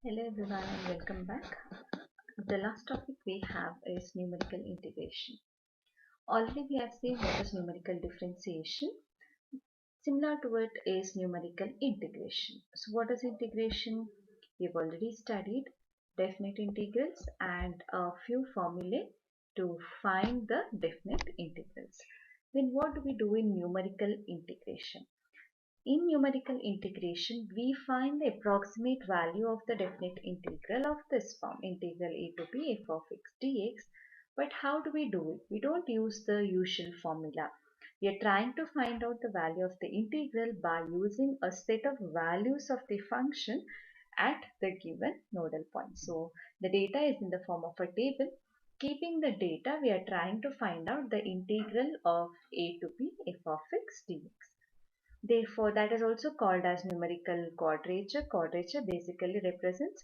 Hello everyone and welcome back. The last topic we have is numerical integration. Already we have seen what is numerical differentiation. Similar to it is numerical integration. So what is integration? We've already studied definite integrals and a few formulae to find the definite integrals. Then what do we do in numerical integration? In numerical integration, we find the approximate value of the definite integral of this form, integral a to b f of x dx. But how do we do it? We don't use the usual formula. We are trying to find out the value of the integral by using a set of values of the function at the given nodal point. So the data is in the form of a table. Keeping the data, we are trying to find out the integral of a to b f of x dx. Therefore, that is also called as numerical quadrature. Quadrature basically represents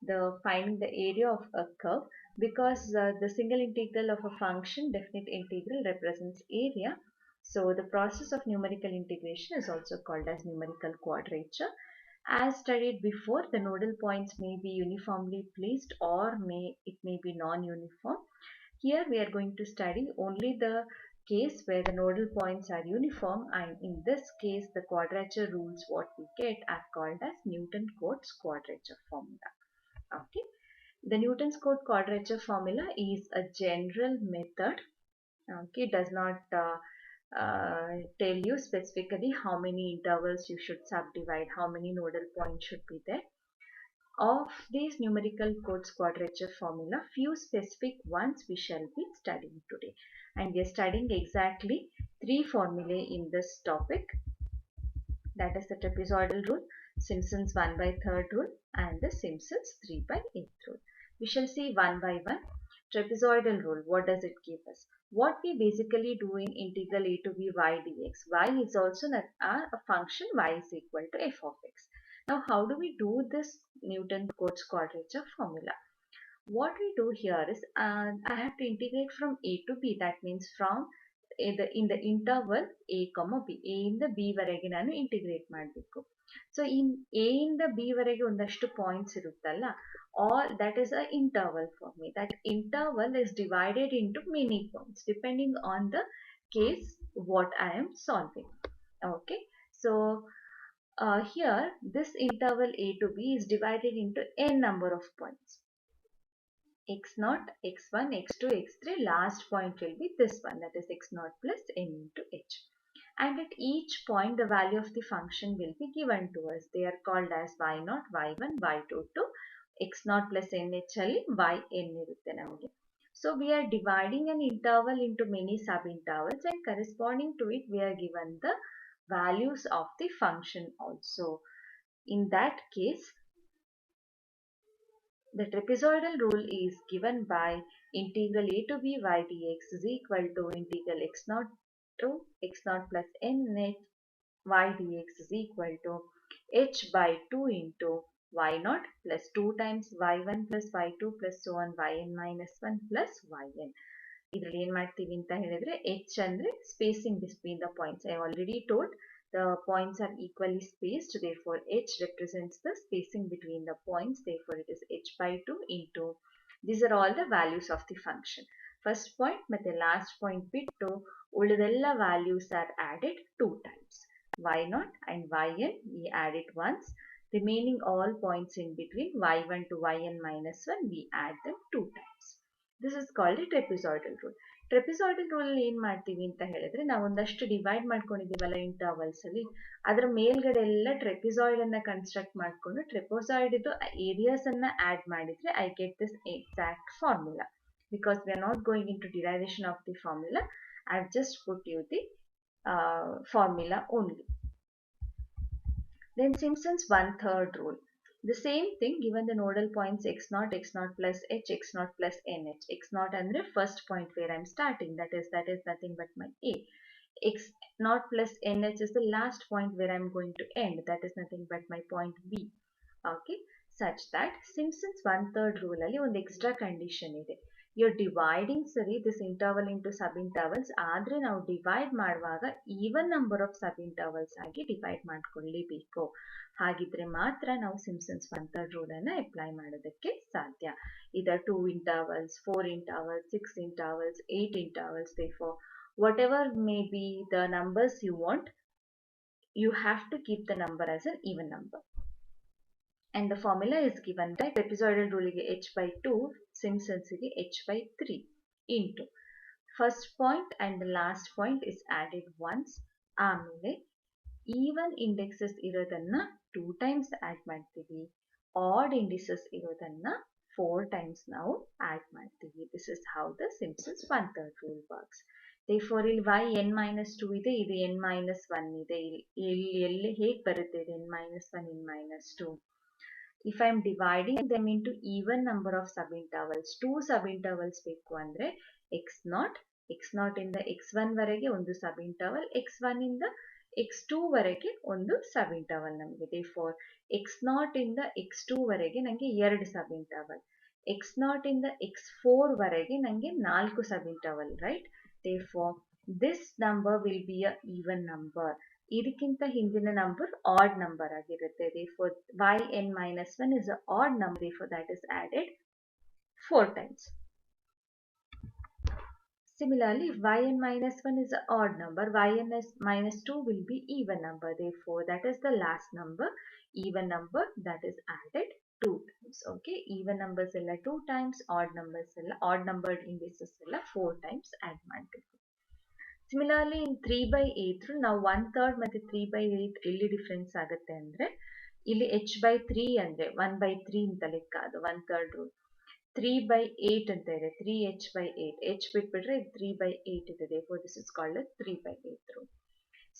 the finding the area of a curve because the single integral of a function, definite integral, represents area. So the process of numerical integration is also called as numerical quadrature. As studied before, the nodal points may be uniformly placed or it may be non-uniform. Here we are going to study only the case where the nodal points are uniform, and in this case the quadrature rules what we get are called as Newton-Cotes quadrature formula. Okay. The Newton's quadrature formula is a general method. Okay, it does not tell you specifically how many intervals you should subdivide, how many nodal points should be there. Of these numerical Cotes quadrature formula, few specific ones we shall be studying today. And we are studying exactly three formulae in this topic. That is the trapezoidal rule, Simpson's 1 by 3rd rule, and the Simpson's 3 by 8th rule. We shall see one by one. Trapezoidal rule, what does it give us? What we basically do in integral a to b y dx. Y is also a function y is equal to f of x. Now how do we do this Newton-Cotes quadrature formula? What we do here is I have to integrate from a to b, that means from in the interval a comma b, a ಇಂದ b ವರೆಗೆ ನಾನು integrate ಮಾಡಬೇಕು. So in a ಇಂದ b ವರೆಗೆ ಒಂದಷ್ಟು points ಇರುತ್ತಲ್ಲ, all that is a interval for me. That interval is divided into many points depending on the case what I am solving. Okay, so here this interval a to b is divided into n number of points, x0, x1, x2, x3. Last point will be this one, that is x0 plus n into h. And at each point the value of the function will be given to us. They are called as y0, y1, y2 to x0 plus nh ಅಲ್ಲಿ yn ಇರುತ್ತೆ ನಮಗೆ. So we are dividing an interval into many sub-intervals, and corresponding to it we are given the values of the function also. In that case, the trapezoidal rule is given by integral a to b y dx is equal to integral x0 to x0 plus n y dx is equal to h by 2 into y0 plus 2 times y1 plus y2 plus so on yn minus 1 plus yn. ಇದರಲ್ಲಿ ಏನು ಮಾಡ್ತೀವಿ ಅಂತ ಹೇಳಿದ್ರೆ h ಅಂದ್ರೆ spacing between the points. I already told the points are equally spaced, therefore h represents the spacing between the points, therefore it is h by 2 into, these are all the values of the function. First point ಮತ್ತೆ last point ಬಿಟ್ಟು ಉಳಿದೆಲ್ಲ values are added 2 times. y0 and yn we add it once, remaining all points in between y1 to yn minus 1 we add them 2 times. This is called a trapezoidal rule. Trapezoidal rule ಏನು ಮಾಡ್ತೀವಿ ಅಂತ ಹೇಳಿದ್ರೆ, ನಾವು ಒಂದಷ್ಟು divide ಮಾಡ್ಕೊಂಡಿದ್ದೀವಲ್ಲ intervals ಅಲ್ಲಿ, ಅದರ ಮೇಲ್ಗಡೆ ಎಲ್ಲ ಟ್ರೆಪಿಸಾಯ್ಡ್ ಅನ್ನ ಕನ್ಸ್ಟ್ರಕ್ಟ್ ಮಾಡಿಕೊಂಡು ಟ್ರೆಪೋಸಾಯ್ಡ್ ಇದು ಏರಿಯಾಸ್ ಅನ್ನ ಆಡ್ ಮಾಡಿದ್ರೆ I get this exact formula. Because we are not going into derivation of the formula, I have just put you the formula only. Then Simpson's 1/3 rule. The same thing, given the nodal points x0, x0 plus h, x0 plus nh. x0 andre first point where I am starting, that is nothing but my a. x0 plus nh is the last point where I am going to end, that is nothing but my point b. Okay, such that Simpson's 1/3 rule ಅಲ್ಲಿ ಒಂದು extra condition ಇದೆ. you're dividing ಸರಿ this interval into sub intervals ಆದ್ರೆ ನಾವು divide ಮಾಡುವಾಗ even number of sub intervals ಆಗಿ divide ಮಾಡ್ಕೊಳ್ಳೇಬೇಕು. ಹಾಗಿದ್ರೆ ಮಾತ್ರ ನಾವು ಸಿಂಪ್ಸನ್ಸ್ ಒನ್ ಥರ್ಡ್ ರೂಲ್ ಅನ್ನ ಅಪ್ಲೈ ಮಾಡೋದಕ್ಕೆ ಸಾಧ್ಯ. ಇದರ್ 2 intervals, 4 intervals, 6 intervals, 8 intervals, therefore whatever may be the numbers you want, you have to keep the number as an even number. And the formula is given by trapezoidal rule ಗೆ h by 2, Simpsons ಗೆ h by 3 into first point and the last point is added once. ಆಮೇಲೆ even indexes ಇರೋದನ್ನ 2 times add ಮಾಡ್ತೀವಿ, odd indices ಇರೋದನ್ನ 4 times ನಾವು add ಮಾಡ್ತೀವಿ. This is how the Simpsons one third rule works. Therefore ಇಲ್ಲಿ y n minus 2 ಇದೆ, ಇದು n minus 1 ಇದೆ. ಇಲ್ಲಿ ಹೇಗೆ ಬರುತ್ತೆ ಇದು n minus 1 n minus 2? If I am dividing them into even number of subintervals, 2 subintervals ಬೇಕು ಅಂದ್ರೆ x0 ಇಂದ x1 ವರೆಗೆ ಒಂದು subinterval, x1 ಇಂದ x2 ವರೆಗೆ ಒಂದು subinterval ನಮಗೆ. Therefore x0 ಇಂದ x2 ವರೆಗೆ ನನಗೆ 2 subinterval, x0 ಇಂದ x4 ವರೆಗೆ ನನಗೆ 4 subinterval, right? Therefore this number will be a even number. ಇದಕ್ಕಿಂತ ಹಿಂದಿನ ನಂಬರ್ ಆಡ್ ನಂಬರ್ ಆಗಿರುತ್ತೆ. Therefore yn minus 1 is an odd number, therefore that is added 4 times. Similarly, if yn minus 1 is an odd number, yn minus 2 will be even number, therefore that is the last number, even number, that is added 2 times. Okay, even numbers ಎಲ್ಲ 2 times, odd numbers ಎಲ್ಲ odd numbered indices ಎಲ್ಲ 4 times add ಮಾಡಬೇಕು. Similarly in 3 by 8 rule ನಾವು 1/3 ಮತ್ತೆ 3 by 8 ಎಲ್ಲಿ difference ಆಗುತ್ತೆ ಅಂದ್ರೆ ಇಲ್ಲಿ h by 3 ಅಂದ್ರೆ 1 by 3 ಅಂತ ಲೆಕ್ಕ, ಅದು 1/3 ರೂಲ್. 3 by 8 ಅಂತ ಇದೆ, 3h by 8, h ಬಿಟ್ಬಿಟ್ರೆ 3 by 8 ಇದೆ. Therefore this is called as 3 by 8 rule.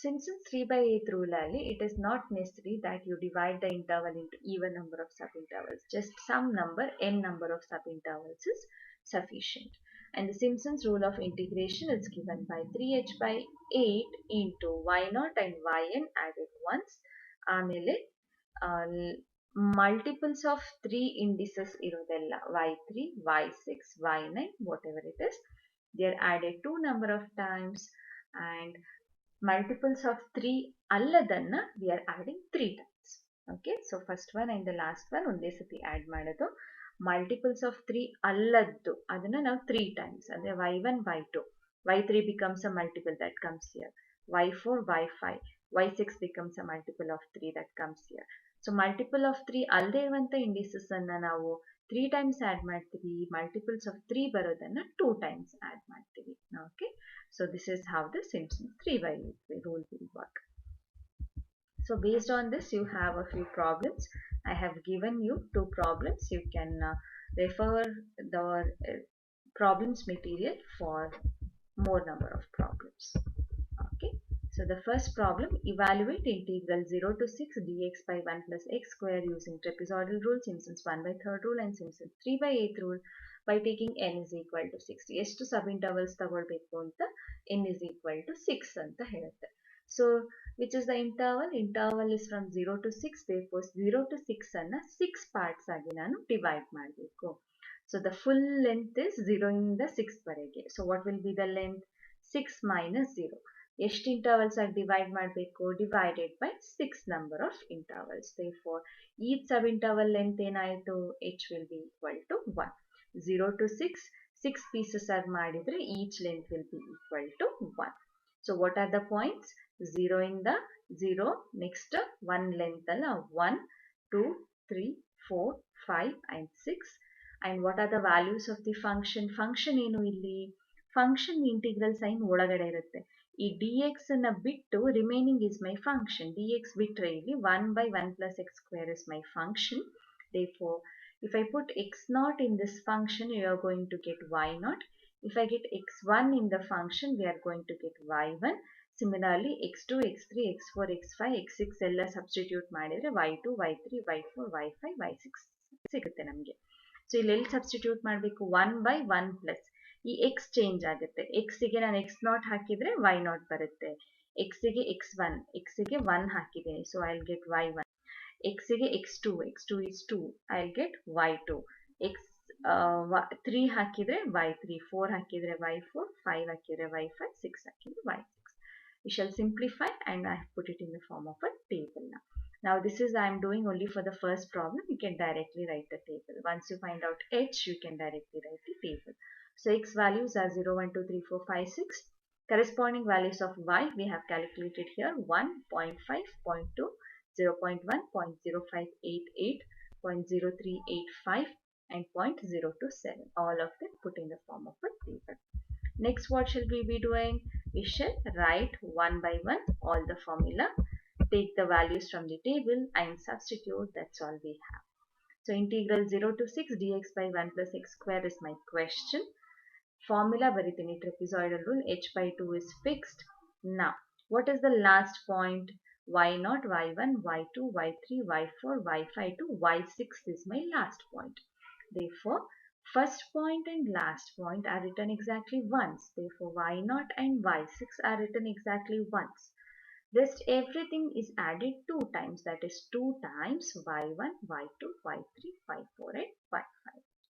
Since 3 by 8 rule ಅಲ್ಲಿ it is not necessary that you divide the interval into even number of subintervals, just some number, n number of subintervals is sufficient. And the Simpsons rule of integration is given by 3h by 8 into y0 and yn added once. ಆಮೇಲೆ multiples of 3 indices ಇರೋದೆಲ್ಲ y3, y6, y9, whatever it is, they are added 2 number of times, and multiples of 3 ಅಲ್ಲದನ್ನ we are adding 3 times. Okay, so first one and the last one ಒಂದೇ ಸತಿ add ಮಾಡೋದು. Multiples of 3 ಅಲ್ಲದ್ದು ಅದನ್ನ ನಾವು 3 times, ಅಂದ್ರೆ y1, y2, y3 becomes a multiple that comes here, y4, y5, y6 becomes a multiple of 3 that comes here. So multiple of 3 ಅಲ್ಲದೆ ಇರುವಂತ indices ಅನ್ನ ನಾವು 3 times add ಮಾಡ್ತೀವಿ, multiples of 3 ಬರೋದನ್ನ 2 times add ಮಾಡ್ತೀವಿ. Okay, so this is how the Simpsons 3 by 8 rule will work. So based on this you have a few problems. I have given you 2 problems. You can refer the problems material for more number of problems. Okay, so the first problem, evaluate integral 0 to 6 dx by 1 plus x square using trapezoidal rule, Simpsons 1 by 3rd rule and Simpsons 3 by 8th rule by taking n is equal to 6. ಎಷ್ಟು ಸಬ್ intervals ತಗೊಳ್ಬೇಕು ಅಂತ n is equal to 6 ಅಂತ ಹೇಳುತ್ತೆ. So which is the interval? Interval is from 0 to 6, therefore 0 to 6 ಅನ್ನ 6 parts ಆಗಿ ನಾನು divide ಮಾಡಬೇಕು. So the full length is 0 ಇಂದ 6 ವರೆಗೆ. So what will be the length? 6 minus 0. ಎಷ್ಟು intervals ಆಗಿ ಡಿವೈಡ್ ಮಾಡಬೇಕು? Divided by 6 number of intervals. Therefore each sub interval length ಏನಾಯಿತು? h will be equal to 1. 0 to 6, 6 pieces ಆಗಿ ಮಾಡಿದ್ರೆ each length will be equal to 1. So what are the points? 0 ಇಂದ 0, next 1 length ಅಲ್ಲ, 1, 2, 3, 4, 5 and 6. And what are the values of the function? Function ಏನು ಇಲ್ಲಿ? Function integral sign ಒಳಗಡೆ ಇರುತ್ತೆ. ಈ dx ಅನ್ನ ಬಿಟ್ಟು remaining is my function. dx ಬಿಟ್ರೆ ಇಲ್ಲಿ 1 by 1 plus x square is my function. Therefore if I put x0 in this function, you are going to get y0. If I get x1 in the function, we are going to get y1. Similarly x2, x3, x4, x5, x6 ಎಲ್ಲ substitute ಮಾಡಿದ್ರೆ y2, y3, y4, y5, y6 ಸಿಗುತ್ತೆ ನಮಗೆ. So ಇಲ್ಲಿ substitute ಮಾಡಬೇಕು? 1 by 1 plus ಈ x change ಆಗುತ್ತೆ. x ಗೆ ನಾನು x0 ಹಾಕಿದ್ರೆ y0 ಬರುತ್ತೆ, x ಗೆ x1, x ಗೆ 1 ಹಾಕಿದ್ದೀನಿ, so I will get y1. x ಗೆ x2 is 2, I'll get y2. 3 ಹಾಕಿದ್ರೆ y3, 4 ಹಾಕಿದ್ರೆ y4, 5 ಹಾಕಿದ್ರೆ y5, 6 ಹಾಕಿದ್ರೆ y6. We shall simplify and I have put it in the form of a table now. Now this is I am doing only for the first problem. You can directly write the table. Once you find out h, you can directly write the table. So x values are 0, 1, 2, 3, 4, 5, 6. Corresponding values of y we have calculated here 1, 0.5, 0.2, 0.1, 0.0588, 0.0385 and 0.027. All of them put in the form of a table. Next, what shall we be doing? We shall write one by one all the formula, take the values from the table and substitute. That's all we have. So integral 0 to 6 dx by 1 plus x square is my question. Formula ಬರಿತೀನಿ trapezoidal rule h by 2 is fixed. Now, what is the last point? y0, y1, y2, y3, y4, y5 to y6 is my last point. Therefore, first point and last point are written exactly once. Therefore, y0 and y6 are written exactly once. Rest everything is added 2 times. That is 2 times y1, y2, y3, y4 and y5.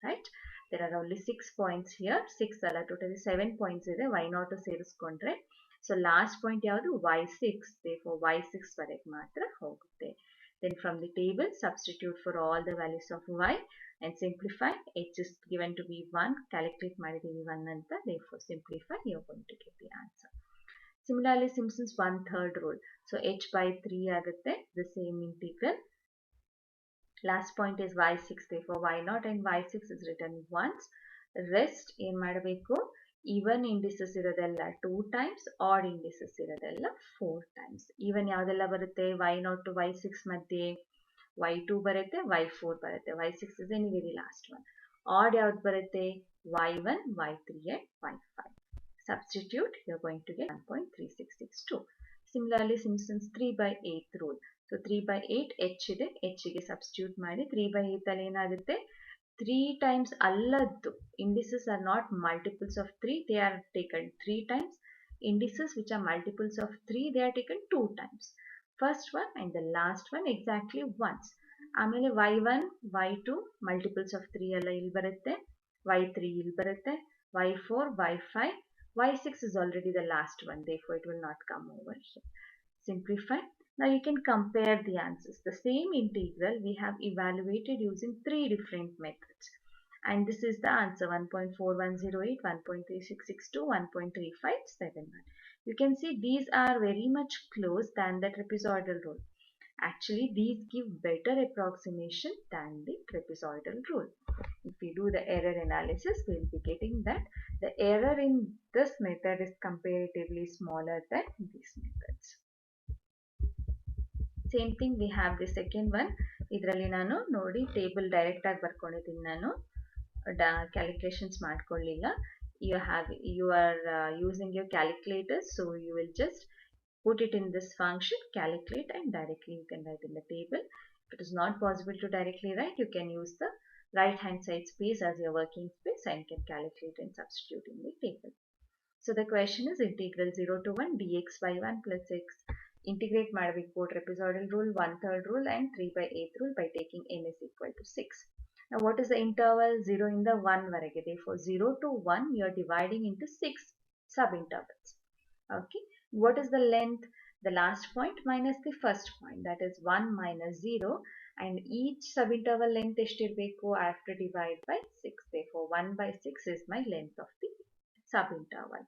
Right? There are only 6 points here. 6 ಅಲ್ಲ totally 7 points ಇದೆ. y0 ಸೇರಿಸ್ಕೊಂಡ್ರೆ. So last point ಯಾವುದು y6. Therefore y6 ವರೆಗೆ ಮಾತ್ರ ಹೋಗುತ್ತೆ. Then from the table substitute for all the values of y and simplify. H is given to be 1. Calculate ಮಾಡಿದೀವಿ 1 ಅಂತ. Therefore simplify. You are going to get the answer. Similarly, Simpson's 1/3 rule. So h by 3 ಆಗುತ್ತೆ. The same integral. Last point is y6. Therefore y0 and y6 is written once. Rest ಏನು ಮಾಡಬೇಕು? Even indices ಇರೋದೆಲ್ಲ 2 times, odd indices ಇರೋದೆಲ್ಲ 4 times. Even ಯಾವುದೆಲ್ಲ ಬರುತ್ತೆ? y0 to y6 ಮಧ್ಯೆ y2 ಬರುತ್ತೆ, y4 ಬರುತ್ತೆ. y6 is anyway the last one. Odd ಯಾವ್ದು ಬರುತ್ತೆ? y1, y3 and y5. Substitute, you're going to get 1.3662. Similarly, Simpson's 3 by 8 rule. So 3 by 8 h ಇದೆ, h ಗೆ substitute ಮಾಡಿ 3 by 8 ಅಲ್ಲಿ ಏನಾಗುತ್ತೆ? 3 times ಅಲ್ಲದ್ದು. Indices are not multiples of 3, they are taken 3 times. Indices which are multiples of 3, they are taken 2 times. First one and the last one exactly once. ಆಮೇಲೆ y1, y2 multiples of 3 ಎಲ್ಲ ಇಲ್ಲಿ ಬರುತ್ತೆ, y3 ಇಲ್ಲಿ ಬರುತ್ತೆ, y4, y5, y6 is already the last one, therefore it will not come over here. Simplify. Now you can compare the answers. The same integral we have evaluated using 3 different methods. And this is the answer 1.4108, 1.3662, 1.3571. You can see these are very much close than the trapezoidal rule. Actually, these give better approximation than the trapezoidal rule. If we do the error analysis, we will be getting that the error in this method is comparatively smaller than these methods. Same thing we have the second one. ಇದರಲ್ಲಿ ನಾನು ನೋಡಿ table direct ಆಗಿ ಬರ್ಕೊಂಡಿದ್ದೀನಿ, ನಾನು calculations ಮಾಡ್ಕೊಳ್ಳಿಲ್ಲ. you are using your calculator, so you will just put it in this function, calculate, and directly you can write in the table. If it is not possible to directly write, you can use the right hand side space as your working space and can calculate and substitute in the table. So the question is integral 0 to 1 dx by 1 plus x. Integrate ಮಾಡಬೇಕು trapezoidal rule, 1/3 rule and 3 by 8 rule by taking n is equal to 6. Now what is the interval? 0 in the 1 ವರೆಗೆ. Therefore 0 to 1 you are dividing into 6 sub-intervals. Okay. What is the length? The last point minus the first point, that is 1 minus 0, and each sub-interval length ಎಷ್ಟಿರಬೇಕು? I have to divide by 6. Therefore 1 by 6 is my length of the sub-interval.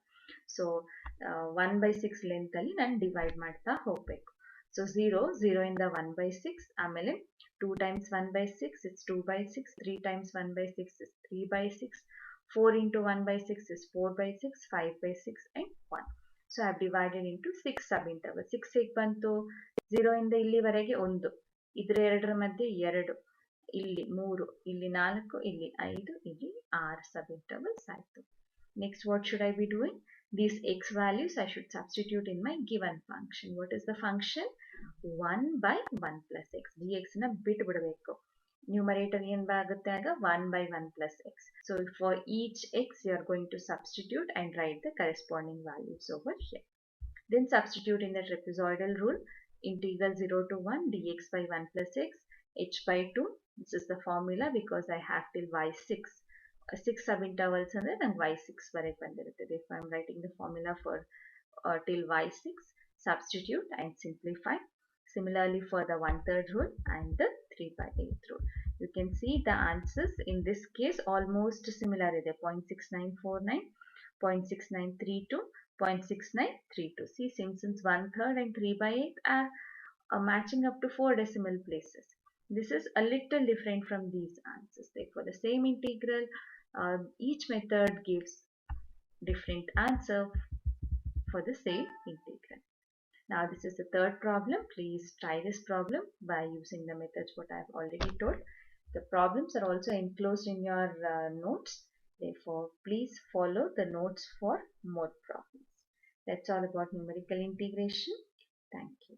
So 1 by 6 length ಅಲ್ಲಿ ನಾನು divide ಮಾಡ್ತಾ ಹೋಗಬೇಕು. So 0 in the 1 by 6, ಆಮೇಲೆ 2 times 1 by 6 is 2 by 6, 3 times 1 by 6 is 3 by 6, 4 into 1 by 6 is 4 by 6, 5 by 6 and 1. So I have divided into 6 sub-intervals. 6 ಹೇಗೆ ಬಂತು? 0 ಇಂದ ಇಲ್ಲಿವರೆಗೆ 1, ಇದರ ಎರಡರ ಮಧ್ಯೆ 2, ಇಲ್ಲಿ 3, ಇಲ್ಲಿ 4, ಇಲ್ಲಿ 5, ಇಲ್ಲಿ 6 sub-intervals ಆಯಿತು. Next, what should I be doing? These x values I should substitute in my given function. What is the function? 1 by 1 plus x. dx ನ ಬಿಟ್ಟು ಬಿಡಬೇಕು. Numerator ಏನು ಆಗುತ್ತೆ ಆಗ 1 by 1 plus x. So for each x you are going to substitute and write the corresponding values over here. Then substitute in the trapezoidal rule. Integral 0 to 1 dx by 1 plus x, h by 2. This is the formula because I have till y6. 6 subintervals and then y6 ವರೆಗೆ ಬಂದಿರುತ್ತದೆ. If I'm writing the formula for till y6, substitute and simplify. Similarly for the 1/3 rule and the 3/8 rule. You can see the answers in this case almost similar ಇದೆ. 0.6949, 0.6932, 0.6932. See, since 1/3 and 3/8 are matching up to 4 decimal places. This is a little different from these answers. Therefore, the same integral, each method gives different answer for the same integral. Now this is the third problem. Please try this problem by using the methods what I have already told. The problems are also enclosed in your notes. Therefore, please follow the notes for more problems. That's all about numerical integration. Thank you.